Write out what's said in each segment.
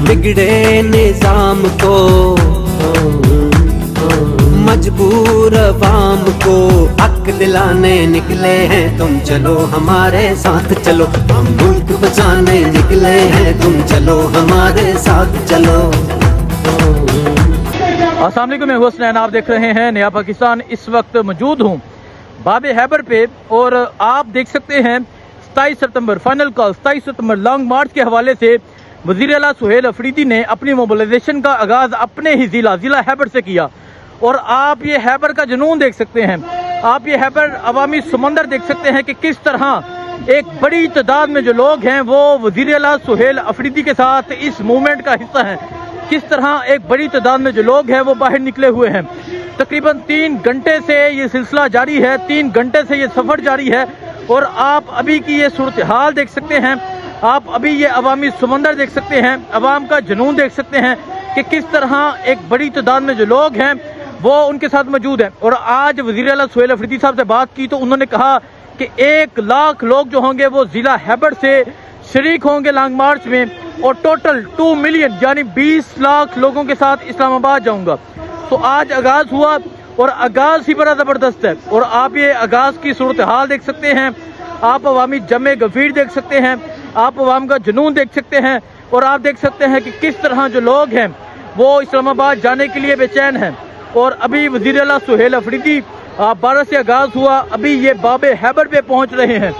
बिगड़े निजाम को मजबूर अवाम को हक दिलाने निकले हैं, तुम चलो हमारे साथ चलो, हम मुल्क बचाने निकले हैं, तुम चलो हमारे साथ चलो। अस्सलाम वालेकुम, मैं हुसैन, आप देख रहे हैं नया पाकिस्तान। इस वक्त मौजूद हूँ बाबे हैबर पे और आप देख सकते हैं 27 सितंबर फाइनल कॉल, 27 सितंबर लॉन्ग मार्च के हवाले से वज़ीर आला सुहेल अफरीदी ने अपनी मोबिलाइजेशन का आगाज़ अपने ही ज़िला हैबर से किया। और आप ये हैबर का जुनून देख सकते हैं, आप ये हैबर अवामी समंदर देख सकते हैं कि किस तरह एक बड़ी तादाद में जो लोग हैं वो वज़ीर आला सुहेल अफरीदी के साथ इस मूवमेंट का हिस्सा हैं। किस तरह एक बड़ी तादाद में जो लोग हैं वो बाहर निकले हुए हैं। तकरीबन 3 घंटे से ये सिलसिला जारी है, 3 घंटे से ये सफ़र जारी है। और आप अभी की ये सूरत हाल देख सकते हैं, आप अभी ये अवामी समंदर देख सकते हैं, अवाम का जुनून देख सकते हैं कि किस तरह एक बड़ी तादाद में जो लोग हैं वो उनके साथ मौजूद हैं। और आज वज़ीर आला सुहेल अफरीदी साहब से बात की तो उन्होंने कहा कि 1 लाख लोग जो होंगे वो ज़िला हैबर से शरीक होंगे लॉन्ग मार्च में, और टोटल 2 मिलियन यानी 20 लाख लोगों के साथ इस्लामाबाद जाऊंगा। तो आज आगाज़ हुआ और आगाज़ ही बड़ा ज़बरदस्त है। और आप ये आगाज़ की सूरत हाल देख सकते हैं, आप अवामी जमे गफीर देख सकते हैं, आप अवाम का जुनून देख सकते हैं, और आप देख सकते हैं कि किस तरह जो लोग हैं वो इस्लामाबाद जाने के लिए बेचैन हैं। और अभी वज़ीर आला सुहेल अफरीदी 12 से आगाज़ हुआ, अभी ये बाबे हैबर पे पहुंच रहे हैं।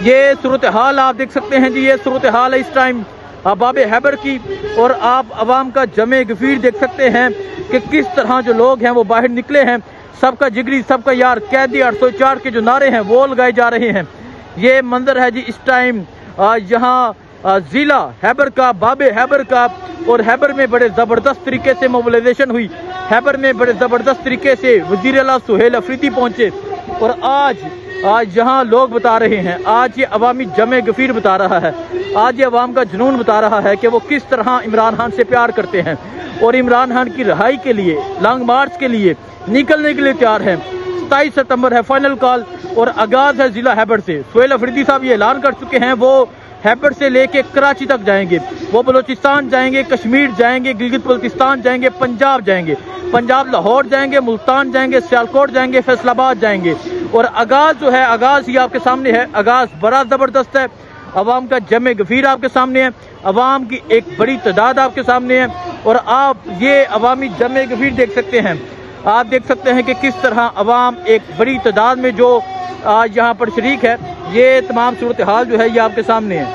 ये सूरत हाल आप देख सकते हैं जी, ये सूरत हाल है इस टाइम बाबे हैबर की। और आप अवाम का जमे गफीर देख सकते हैं कि किस तरह जो लोग हैं वो बाहर निकले हैं। सबका जिगरी, सबका यार, कैदी 804 के जो नारे हैं वो लगाए जा रहे हैं। ये मंजर है जी इस टाइम यहाँ ज़िला हैबर का, बाबे हैबर का। और हैबर में बड़े ज़बरदस्त तरीके से मोबिलाइजेशन हुई, हैबर में बड़े ज़बरदस्त तरीके से वज़ीर आला सुहेल अफरीदी पहुँचे। और आज यहाँ लोग बता रहे हैं, आज ये अवामी जमे गफीर बता रहा है, आज ये अवाम का जुनून बता रहा है कि वो किस तरह इमरान खान से प्यार करते हैं और इमरान खान की रिहाई के लिए, लॉन्ग मार्च के लिए निकलने के लिए तैयार हैं। 27 सितंबर है फाइनल कॉल और आगाज़ है ज़िला हैबर से। सुहेल अफरीदी साहब ये ऐलान कर चुके हैं वो हैबर से लेके कराची तक जाएंगे, वो बलूचिस्तान जाएंगे, कश्मीर जाएंगे, गिलगित बल्तिस्तान जाएंगे, पंजाब जाएंगे, पंजाब लाहौर जाएंगे, मुल्तान जाएंगे, सियालकोट जाएंगे, फैसलाबाद जाएंगे। और आगाज़ जो है, आगाज़ ही आपके सामने है, आगाज़ बड़ा ज़बरदस्त है। अवाम का जमे गफीर आपके सामने है, अवाम की एक बड़ी तादाद आपके सामने है। और आप ये अवामी जमे गफीर देख सकते हैं, आप देख सकते हैं कि किस तरह अवाम एक बड़ी तादाद में जो आज यहाँ पर शरीक है। ये तमाम सूरत हाल जो है ये आपके सामने है,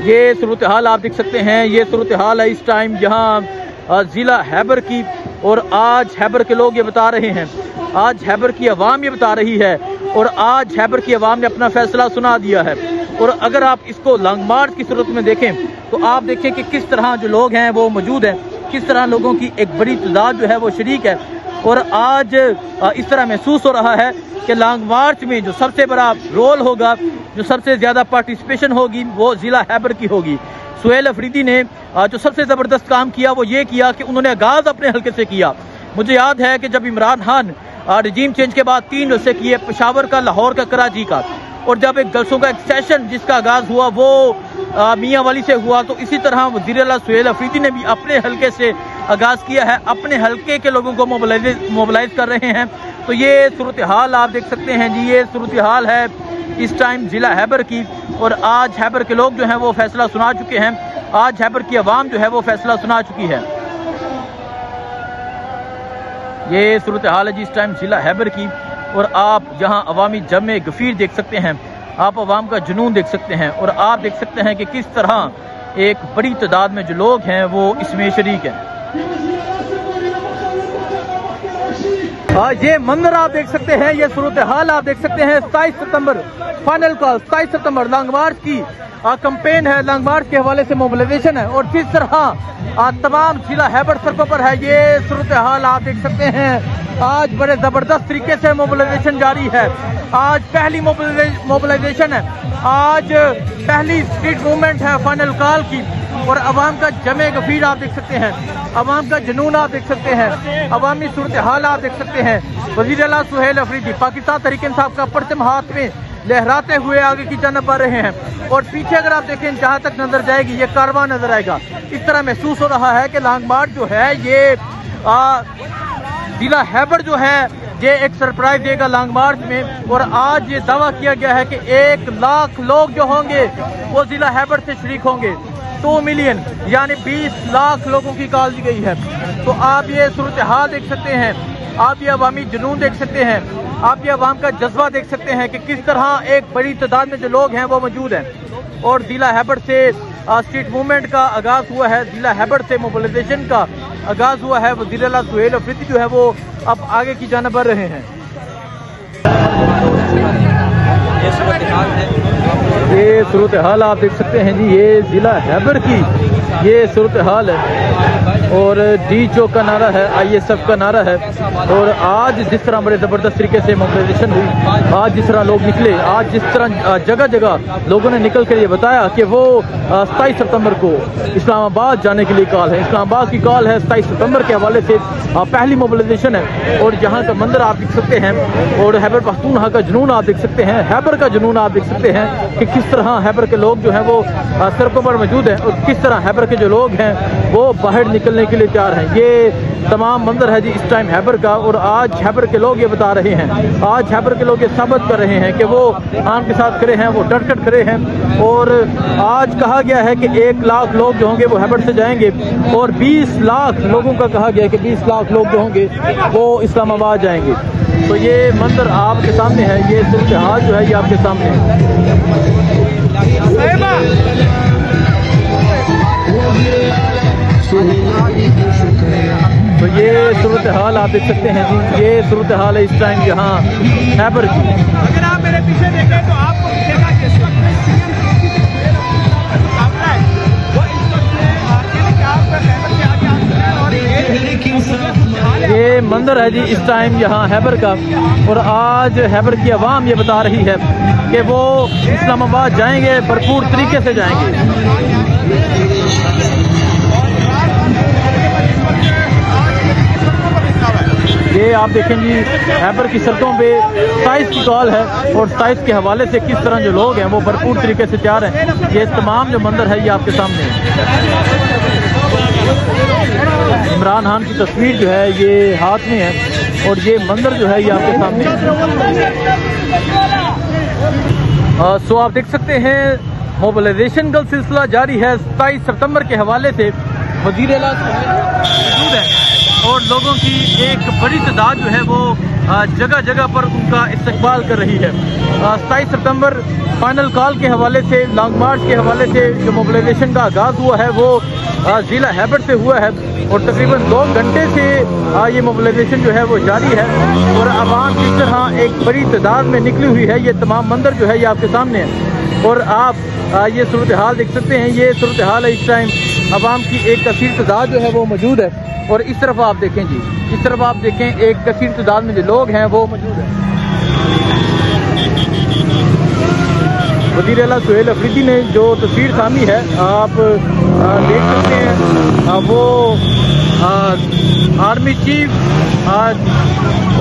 ये सूरत हाल आप देख सकते हैं। ये सूरत हाल है इस टाइम यहाँ ज़िला हैबर की। और आज हैबर के लोग ये बता रहे हैं, आज हैबर की अवाम ये बता रही है, और आज हैबर की अवाम ने अपना फैसला सुना दिया है। और अगर आप इसको लॉन्ग मार्च की सूरत में देखें तो आप देखें कि किस तरह जो लोग हैं वो मौजूद हैं, किस तरह लोगों की एक बड़ी तादाद जो है वो शरीक है। और आज इस तरह महसूस हो रहा है कि लॉन्ग मार्च में जो सबसे बड़ा रोल होगा, जो सबसे ज़्यादा पार्टिसिपेशन होगी वो ज़िला हैबर की होगी। सुहेल अफरीदी ने जो सबसे ज़बरदस्त काम किया वो ये किया कि उन्होंने आगाज़ अपने हल्के से किया। मुझे याद है कि जब इमरान खान रजीम चेंज के बाद 3 जलसे किए, पेशावर का, लाहौर का, कराची का, और जब एक जलसों का एक सेशन जिसका आगाज़ हुआ वो मियाँ वाली से हुआ, तो इसी तरह वज़ीर आला सुहेल अफरीदी ने भी अपने हल्के से आगाज़ किया है, अपने हल्के के लोगों को मोबिलाइज कर रहे हैं। तो ये सूरत हाल आप देख सकते हैं जी, ये सूरत हाल है इस टाइम ज़िला हैबर की। और आज हैबर के लोग जो हैं वो फैसला सुना चुके हैं, आज हैबर की आवाम जो है वो फैसला सुना चुकी है। ये सूरत हाल है जी इस टाइम ज़िला हैबर की। और आप यहाँ अवामी जमे गफीर देख सकते हैं, आप अवाम का जुनून देख सकते हैं, और आप देख सकते हैं कि किस तरह एक बड़ी तादाद में जो लोग हैं वो इसमें शरीक हैं। ये मंजर आप देख सकते हैं, ये सूरत हाल आप देख सकते हैं। 27 सितंबर फाइनल कॉल, 27 सितंबर लॉन्ग मार्च की कैंपेन है, लॉन्ग मार्च के हवाले से मोबिलाइजेशन है। और जिस तरह तमाम जिला हैबर सड़कों पर है, ये सूरत हाल आप देख सकते हैं। आज बड़े ज़बरदस्त तरीके से मोबिलाइजेशन जारी है, आज पहली मोबिलाइजेशन है, आज पहली स्ट्रीट मूवमेंट है फाइनल कॉल की। और अवाम का जमे गफीर आप देख सकते हैं, अवाम का जुनून आप देख सकते हैं, अवामी सूरत हाल आप देख सकते हैं। वज़ीर आला सुहेल अफरीदी पाकिस्तान तहरीक इंसाफ का परचम हाथ में लहराते हुए आगे की जानब बढ़ रहे हैं। और पीछे अगर आप देखें जहाँ तक नजर जाएगी ये कारवां नजर आएगा। इस तरह महसूस हो रहा है कि लॉन्ग मार्च जो है ये जिला हैबर जो है ये एक सरप्राइज देगा लॉन्ग मार्च में। और आज ये दावा किया गया है कि 1 लाख लोग जो होंगे वो जिला हैबर से शरीक होंगे। 2 मिलियन यानी 20 लाख लोगों की कॉल दी गई है। तो आप ये सूरत हाल देख सकते हैं, आप ये अवामी जुनून देख सकते हैं, आप ये अवाम का जज्बा देख सकते हैं कि किस तरह एक बड़ी तादाद में जो लोग हैं वो मौजूद हैं। और जिला हैबर से स्ट्रीट मूवमेंट का आगाज़ हुआ है, जिला हैबर से मोबिलाइजेशन का आगाज़ हुआ है। वज़ीर आला सुहेल अफरीदी जो है वो अब आगे की जानब बढ़ रहे हैं। ये सूरत हाल आप देख सकते हैं जी, ये जिला हैबर की ये सूरत हाल है। और डी चौक का नारा है, ISF का नारा है। और आज जिस तरह बड़े ज़बरदस्त तरीके से मोबिलाइजेशन हुई, आज जिस तरह लोग निकले, आज जिस तरह जगह जगह लोगों ने निकल कर ये बताया कि वो 27 सितंबर को इस्लामाबाद जाने के लिए कॉल है। इस्लामाबाद की कॉल है 27 सितंबर के हवाले से पहली मोबिलाइजेशन है। और यहाँ का मंजर आप देख सकते हैं और हैबर पख्तूनख्वा का जुनून आप देख सकते हैं, हैबर का जुनून आप देख सकते हैं कि किस तरह हैबर के लोग जो हैं वो सड़कों पर मौजूद हैं और किस तरह हैबर के जो लोग हैं वो बाहर निकलने के लिए तैयार हैं। ये तमाम मंजर है जी इस टाइम हैबर का। और आज हैबर के लोग ये बता रहे हैं, आज हैबर के लोग ये साबित कर रहे हैं कि वो आम के साथ खड़े हैं, वो डट कर खड़े हैं। और आज कहा गया है कि 1 लाख लोग जो होंगे वो हैबर से जाएंगे और 20 लाख लोगों का कहा गया है कि 20 लाख लोग जो होंगे वो इस्लामाबाद जाएंगे। तो ये मंजर आपके सामने है, ये सूरत हाल जो है ये आपके सामने है। तो ये सूरत हाल आप देख सकते हैं जी, ये सूरत हाल है इस टाइम यहाँ हैबर की। अगर आप मेरे पीछे देखें तो आपको दिखेगा कि इस वक्त ये मंदिर है जी इस टाइम यहाँ हैबर का। और आज हैबर की आवाम ये बता रही है कि वो इस्लामाबाद जाएंगे, भरपूर तरीके से जाएंगे। ये आप देखें जी हैबर की सड़कों पे 27 की कॉल है और 27 के हवाले से किस तरह जो लोग हैं वो भरपूर तरीके से तैयार हैं। ये तमाम जो मंदिर है ये आपके सामने है। इमरान खान की तस्वीर जो है ये हाथ में है और ये मंदिर जो है ये आपके सामने है। सो आप देख सकते हैं मोबिलाइजेशन का सिलसिला जारी है। 27 सितंबर के हवाले से वज़ीर आला मौजूद है और लोगों की एक बड़ी तादाद जो है वो जगह जगह पर उनका इस्तकबाल कर रही है। 27 सितंबर फाइनल कॉल के हवाले से, लॉन्ग मार्च के हवाले से जो मोबिलाइजेशन का आगाज़ हुआ है वो ज़िला हैबर से हुआ है और तकरीबन 2 घंटे से ये मोबिलाइजेशन जो है वो जारी है। और आवाम किस तरह एक बड़ी तादाद में निकली हुई है, ये तमाम मंदिर जो है ये आपके सामने है। और आप ये सूरत हाल देख सकते हैं, ये सूरत हाल है इस टाइम। आवाम की एक कसीर तादाद जो है वो मौजूद है। और इस तरफ आप देखें जी, इस तरफ आप देखें एक कसीर तादाद में जो लोग हैं वो मौजूद हैं। वज़ीर आला सुहेल अफरीदी ने जो तस्वीर थामी है आप देख सकते हैं, वो आर्मी चीफ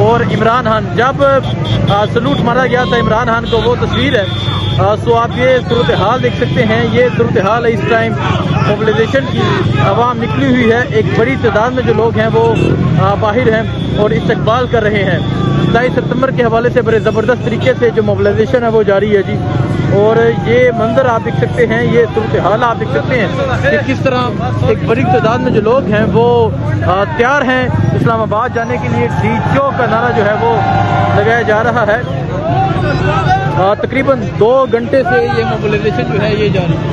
और इमरान खान जब सलूट मारा गया था इमरान खान को, वो तस्वीर है। सो आप ये सूरत हाल देख सकते हैं, ये सूरत हाल है इस टाइम मोबिलाइजेशन की। आवाम निकली हुई है, एक बड़ी तादाद में जो लोग हैं वो बाहर हैं और इस्तकबाल कर रहे हैं। 27 सितंबर के हवाले से बड़े ज़बरदस्त तरीके से जो मोबिलाइजेशन है वो जारी है जी। और ये मंजर आप देख सकते हैं, ये सूरत हाल आप देख सकते हैं कि किस तरह एक बड़ी तादाद में जो लोग हैं वो तैयार हैं इस्लामाबाद जाने के लिए। डी चौक का नारा जो है वो लगाया जा रहा है। तकरीबन 2 घंटे से ये मोबिलाइजेशन जो है ये जारी है।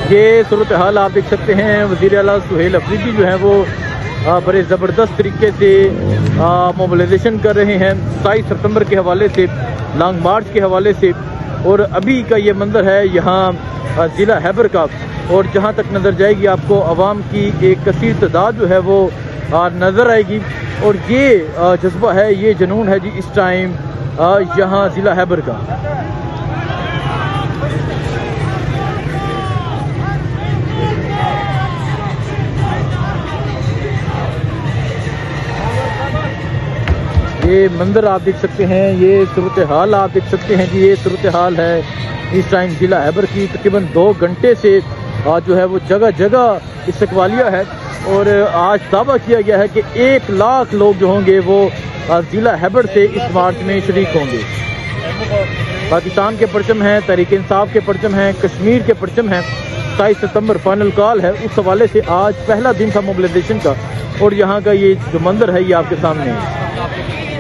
ये सूरत हाल आप देख सकते हैं। वज़ीर आला सुहेल अफरीदी जो है वो बड़े ज़बरदस्त तरीके से मोबिलाइजेशन कर रहे हैं 27 सितंबर के हवाले से, लॉन्ग मार्च के हवाले से। और अभी का ये मंजर है यहाँ ज़िला हैबर का। और जहाँ तक नज़र जाएगी आपको आवाम की एक कसीर तादाद जो है वो नज़र आएगी। और ये जज्बा है, ये जुनून है जी इस टाइम यहाँ ज़िला हैबर का। یہ منظر آپ دیکھ سکتے ہیں، یہ صورتحال آپ دیکھ سکتے ہیں جی، یہ صورتحال ہے اس ٹائم ضلع خیبر کی۔ تقریباً 2 گھنٹے سے آج جو ہے وہ جگہ جگہ استقبالیہ ہے، اور آج دعویٰ کیا گیا ہے کہ 1 لاکھ لوگ جو ہوں گے وہ ضلع خیبر سے اس مارچ میں شریک ہوں گے۔ پاکستان کے پرچم ہیں، تحریک انصاف کے پرچم ہیں، کشمیر کے پرچم ہیں۔ 27 ستمبر فائنل کال ہے، اس حوالے سے آج پہلا دن تھا موبلائزیشن کا، اور یہاں کا یہ جو منظر ہے یہ آپ کے سامنے ہے۔